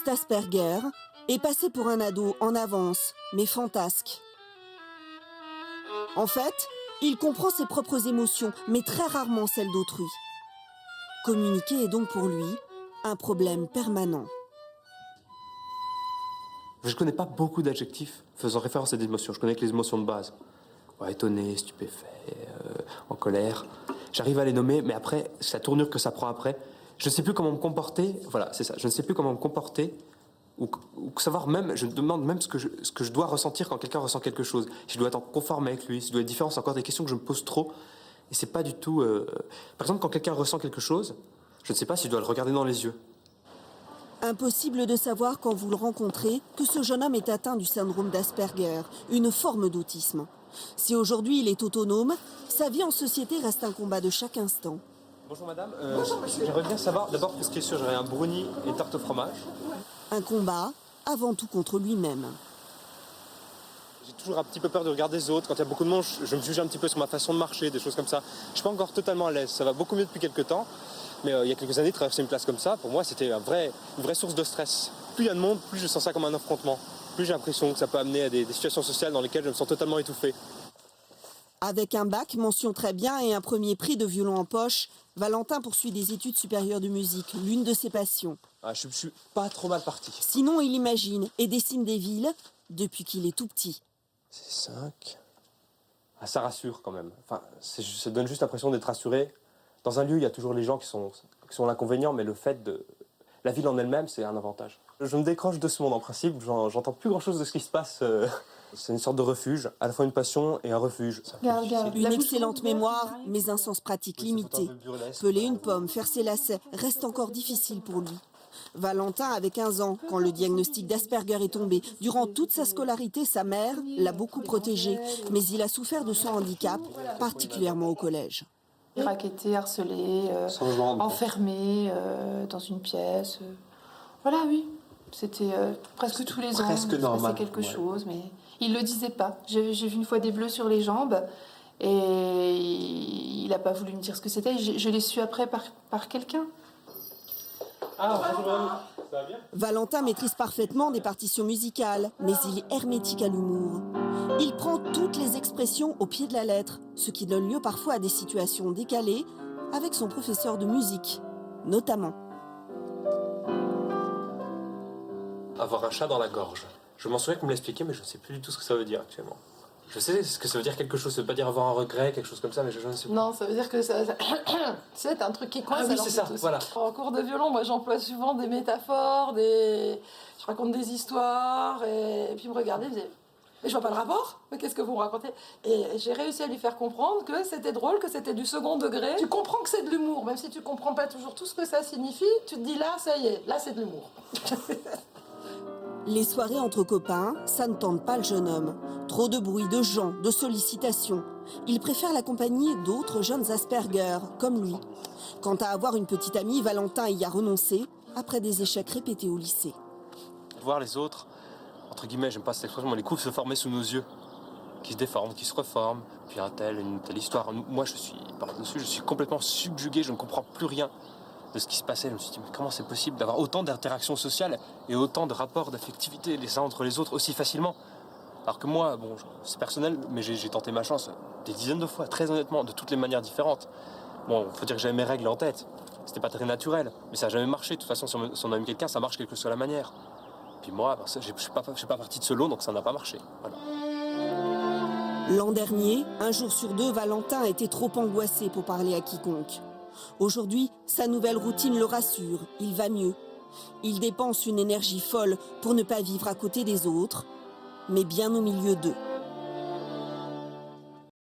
Asperger est passé pour un ado en avance, mais fantasque. En fait, il comprend ses propres émotions, mais très rarement celles d'autrui. Communiquer est donc pour lui un problème permanent. Je ne connais pas beaucoup d'adjectifs faisant référence à des émotions. Je connais que les émotions de base. Ouais, étonné, stupéfait, en colère. J'arrive à les nommer, mais après, c'est la tournure que ça prend après. Je ne sais plus comment me comporter. Voilà, c'est ça. Je ne sais plus comment me comporter ou savoir même, je me demande même ce que je dois ressentir quand quelqu'un ressent quelque chose. Si je dois être en conforme avec lui, si je dois être différent, c'est encore des questions que je me pose trop. Et c'est pas du tout... Par exemple, quand quelqu'un ressent quelque chose, je ne sais pas si je dois le regarder dans les yeux. Impossible de savoir quand vous le rencontrez que ce jeune homme est atteint du syndrome d'Asperger, une forme d'autisme. Si aujourd'hui il est autonome, sa vie en société reste un combat de chaque instant. Bonjour madame, j'aimerais bien savoir, d'abord pour ce qui est sûr, j'aurais un brownie et une tarte au fromage. Un combat avant tout contre lui-même. J'ai toujours un petit peu peur de regarder les autres. Quand il y a beaucoup de monde, je me juge un petit peu sur ma façon de marcher, des choses comme ça. Je suis pas encore totalement à l'aise, ça va beaucoup mieux depuis quelques temps. Mais il y a quelques années, traverser une place comme ça, pour moi, c'était une vraie source de stress. Plus il y a de monde, plus je sens ça comme un affrontement. Plus j'ai l'impression que ça peut amener à des situations sociales dans lesquelles je me sens totalement étouffé. Avec un bac, mention très bien et un premier prix de violon en poche, Valentin poursuit des études supérieures de musique, l'une de ses passions. Ah, je suis pas trop mal parti. Sinon, il imagine et dessine des villes depuis qu'il est tout petit. C'est 5. Ah, ça rassure quand même. Enfin, ça donne juste l'impression d'être rassuré. Dans un lieu, il y a toujours les gens qui sont l'inconvénient, mais le fait de... La ville en elle-même, c'est un avantage. Je me décroche de ce monde en principe, j'entends plus grand-chose de ce qui se passe. C'est une sorte de refuge, à la fois une passion et un refuge. Une excellente mémoire, mais un sens pratique limité. Peler une pomme, faire ses lacets, reste encore difficile pour lui. Valentin avait 15 ans quand le diagnostic d'Asperger est tombé. Durant toute sa scolarité, sa mère l'a beaucoup protégé, mais il a souffert de son handicap, particulièrement au collège. Racketté, harcelé, enfermé dans une pièce. Voilà, oui. C'était presque tous les ans. Il se passait quelque chose, mais il le disait pas. J'ai vu une fois des bleus sur les jambes et il n'a pas voulu me dire ce que c'était. Je l'ai su après par quelqu'un. Ah, bonjour, ça va bien ? Valentin maîtrise parfaitement des partitions musicales, mais il est hermétique à l'humour. Il prend toutes les expressions au pied de la lettre, ce qui donne lieu parfois à des situations décalées avec son professeur de musique, notamment. Avoir un chat dans la gorge. Je m'en souviens qu'on me l'expliquait, mais je ne sais plus du tout ce que ça veut dire actuellement. Je sais ce que ça veut dire quelque chose, ça veut pas dire avoir un regret, quelque chose comme ça, mais je ne sais pas. Non, ça veut dire que ça... c'est un truc qui coince. Ah oui, c'est ça, voilà. En cours de violon, moi j'emploie souvent des métaphores, je raconte des histoires, et puis il me regardait, il me disait « Mais je vois pas le rapport, mais qu'est-ce que vous me racontez ?» Et j'ai réussi à lui faire comprendre que c'était drôle, que c'était du second degré. Tu comprends que c'est de l'humour, même si tu comprends pas toujours tout ce que ça signifie, tu te dis là, ça y est, là c'est de l'humour. Les soirées entre copains, ça ne tente pas le jeune homme. Trop de bruit, de gens, de sollicitations. Il préfère la compagnie d'autres jeunes Asperger, comme lui. Quant à avoir une petite amie, Valentin y a renoncé après des échecs répétés au lycée. Voir les autres, entre guillemets, j'aime pas cette expression, mais les coups se former sous nos yeux, qui se déforment, qui se reforment, puis une telle histoire. Moi, je suis complètement subjugué, je ne comprends plus rien de ce qui se passait. Je me suis dit, mais comment c'est possible d'avoir autant d'interactions sociales et autant de rapports d'affectivité les uns entre les autres aussi facilement? Alors que moi, bon, c'est personnel, mais j'ai tenté ma chance des dizaines de fois, très honnêtement, de toutes les manières différentes. Bon, faut dire que j'avais mes règles en tête. C'était pas très naturel, mais ça n'a jamais marché. De toute façon, si on aime quelqu'un, ça marche quelle que soit la manière. Puis moi, je suis pas parti de ce lot, donc ça n'a pas marché. Voilà. L'an dernier, un jour sur deux, Valentin était trop angoissé pour parler à quiconque. Aujourd'hui, sa nouvelle routine le rassure, il va mieux. Il dépense une énergie folle pour ne pas vivre à côté des autres, mais bien au milieu d'eux.